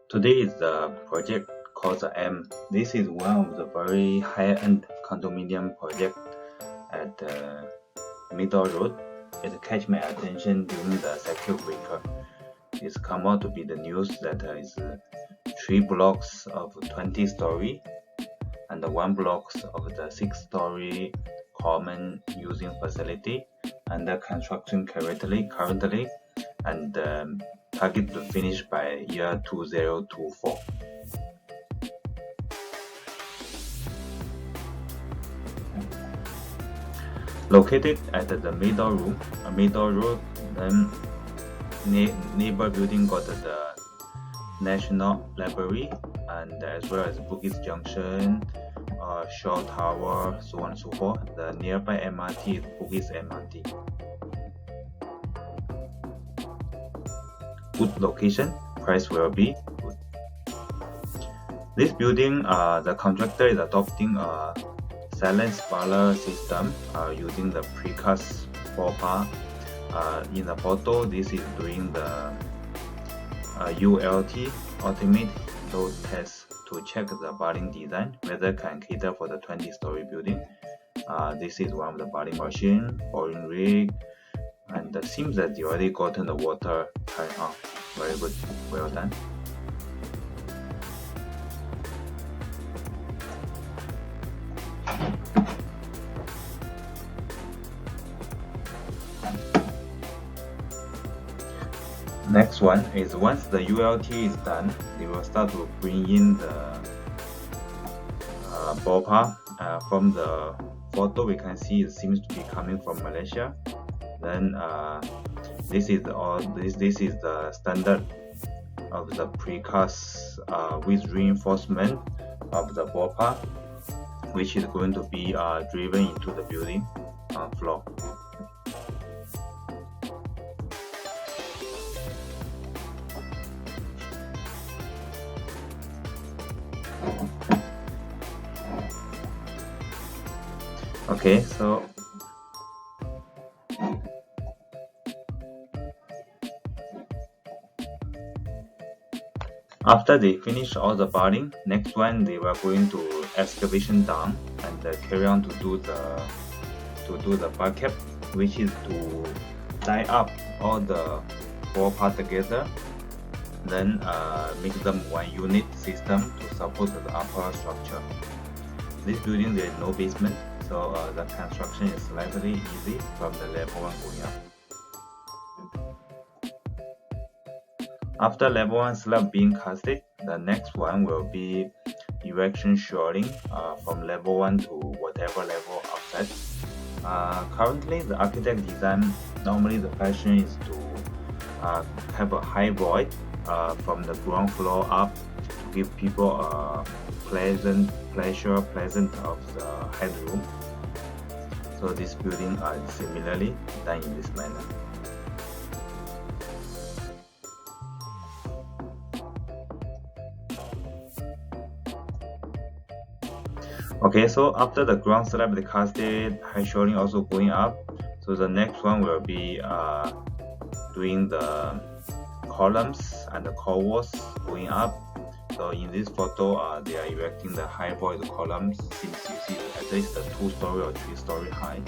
Today is the project called the M. This is one of the very high-end condominium project at the Middle Road. It catch my attention during the circuit breaker. It's come out to be the news that is 3 blocks of 20 story and 1 blocks of the 6-story common using facility under construction currently and target to finish by year 2024. Located at the middle road, then neighbor building got the National Library and as well as Bugis Junction, Shaw Tower, so on and so forth. The nearby MRT is Bugis MRT. Good location, price will be good. This building, the contractor is adopting a silent spoiler system using the precast ballpark. In the photo, this is doing the ULT ultimate load test to check the building design whether can cater for the 20-story building. This is one of the building machine, boring rig, and it seems that they already gotten the water turned off. Very good, well done. Next one is once the ULT is done, they will start to bring in the ballpark. From the photo, we can see it seems to be coming from Malaysia. Then this is the standard of the precast with reinforcement of the ballpark, which is going to be driven into the building floor. Okay, so after they finish all the building, next one they were going to excavation down and carry on to do the bucket, which is to tie up all the four parts together, then make them one unit system to support the upper structure. This building there is no basement, so the construction is slightly easy from the level 1 going up. After level 1 slab being casted, the next one will be erection shoring from level 1 to whatever level outside. Currently, the architect design, normally the fashion is to have a high void from the ground floor up to give people a pleasant of the headroom. So this building is similarly done in this manner. Okay, so after the ground slab is casted, high shoring also going up. So the next one will be doing the columns and the core walls going up. So in this photo, they are erecting the high void columns, since you see at least the 2-story or 3-story high.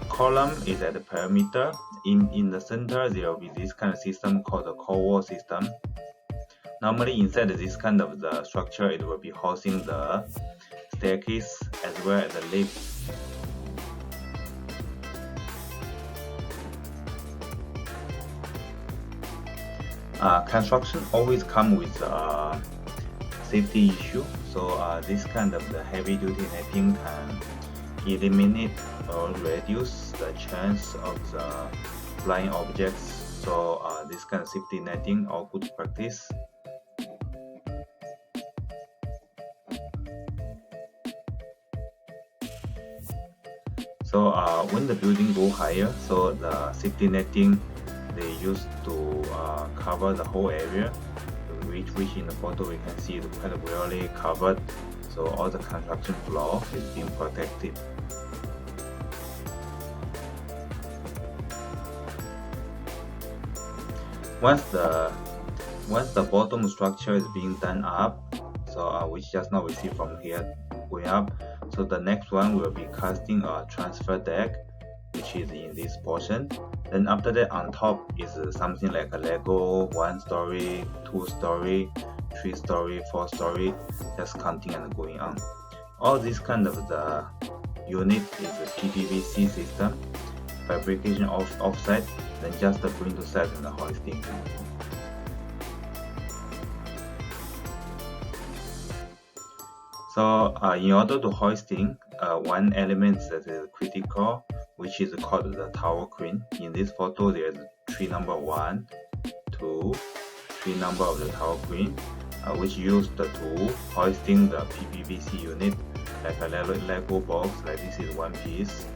Column is at the perimeter. In the center, there will be this kind of system called the core wall system. Normally inside this kind of the structure, it will be housing the staircase as well as the lift. Construction always come with safety issue, so this kind of the heavy duty netting can eliminate or reduce the chance of the flying objects. So this kind of safety netting or good practice. So when the building go higher, so the safety netting they used to cover the whole area, which in the photo we can see it's kind of really covered, so all the construction floor is being protected. Once the bottom structure is being done up, so which just now we see from here going up, so the next one will be casting a transfer deck, which is in this portion. Then after that, on top is something like a Lego 1 story, 2 story, 3 story, 4 story, just counting and going on. All this kind of the unit is a PPVC system, fabrication offsite, then just going to site and the hoisting. So in order to hoisting, one element that is critical, which is called the tower crane. In this photo, there is tree number 1, 2, 3 number of the tower crane, which used to hoisting the PPVC unit, like a Lego box. Like this is one piece,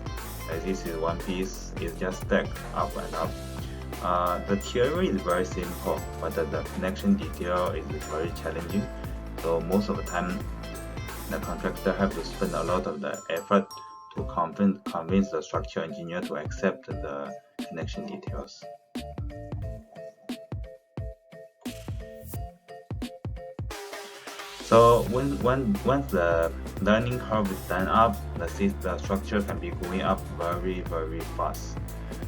like this is one piece. It's just stacked up and up. The theory is very simple, but the connection detail is very challenging. So most of the time, the contractor have to spend a lot of the effort to convince the structural engineer to accept the connection details. So once the learning curve is done up, the structure can be going up very fast.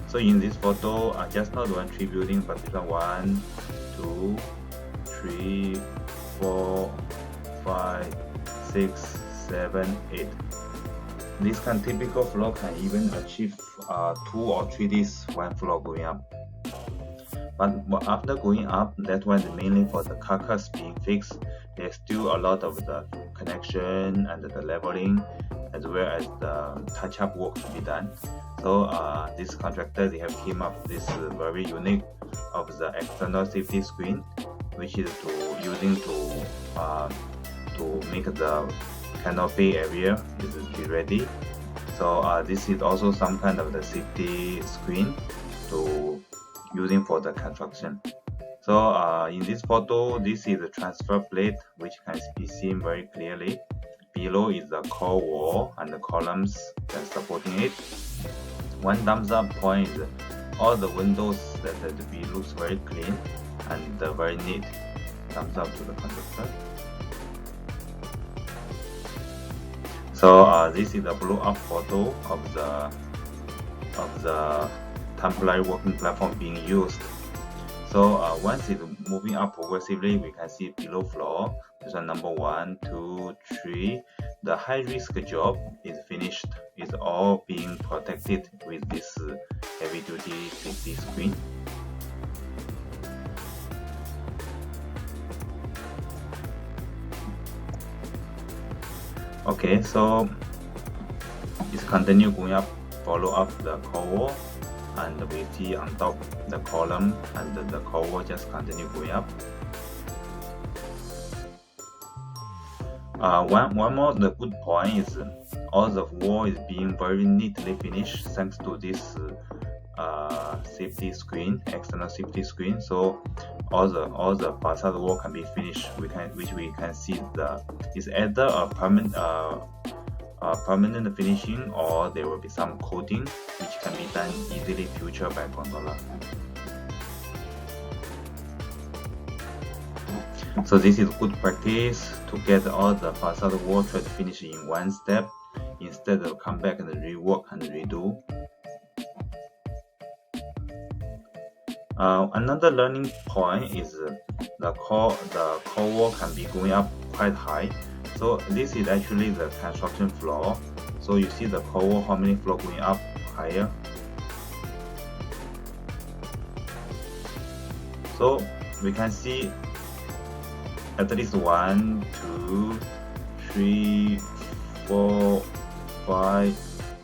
So in this photo, just not one tree building, but this one, 2, 3, 4, 5, 6, 7, 8. This kind of typical floor can even achieve 2 or 3 days one floor going up. But after going up, that one is mainly for the carcass being fixed. There's still a lot of the connection and the leveling, as well as the touch-up work to be done. So this contractor, they have came up with this very unique of the external safety screen, which is using to make the canopy area is be ready. So this is also some kind of the safety screen to using for the construction. So in this photo, this is the transfer plate, which can be seen very clearly. Below is the core wall and the columns that supporting it. One thumbs up point is all the windows that looks very clean and very neat. Thumbs up to the contractor. So this is a blow-up photo of the temporary working platform being used. So once it's moving up progressively, we can see below floor. This one number 1, 2, 3. The high risk job is finished. It's all being protected with this heavy duty safety screen. Okay, so it's continue going up, follow up the core wall, and we see on top the column and the core wall just continue going up. One more the good point is all the wall is being very neatly finished thanks to this safety screen, external safety screen. So all the facade wall can be finished. Which we can see is either a permanent finishing, or there will be some coating which can be done easily future by gondola. So this is good practice to get all the facade wall try to finish in one step instead of come back and rework and redo. Another learning point is the core wall can be going up quite high. So this is actually the construction floor. So you see the core wall, how many floors going up higher. So we can see at least 1, 2, 3, 4, 5,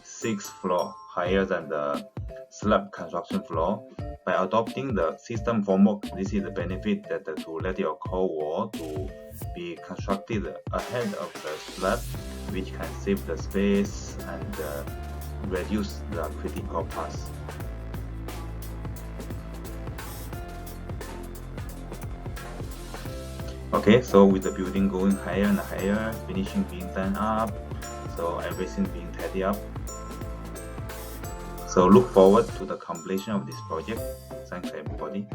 6 floors higher than the slab construction floor. By adopting the system formwork, this is the benefit that to let your core wall to be constructed ahead of the slab, which can save the space and reduce the critical paths. Okay, so with the building going higher and higher, finishing being done up, so everything being tidy up. So look forward to the completion of this project. Thanks everybody.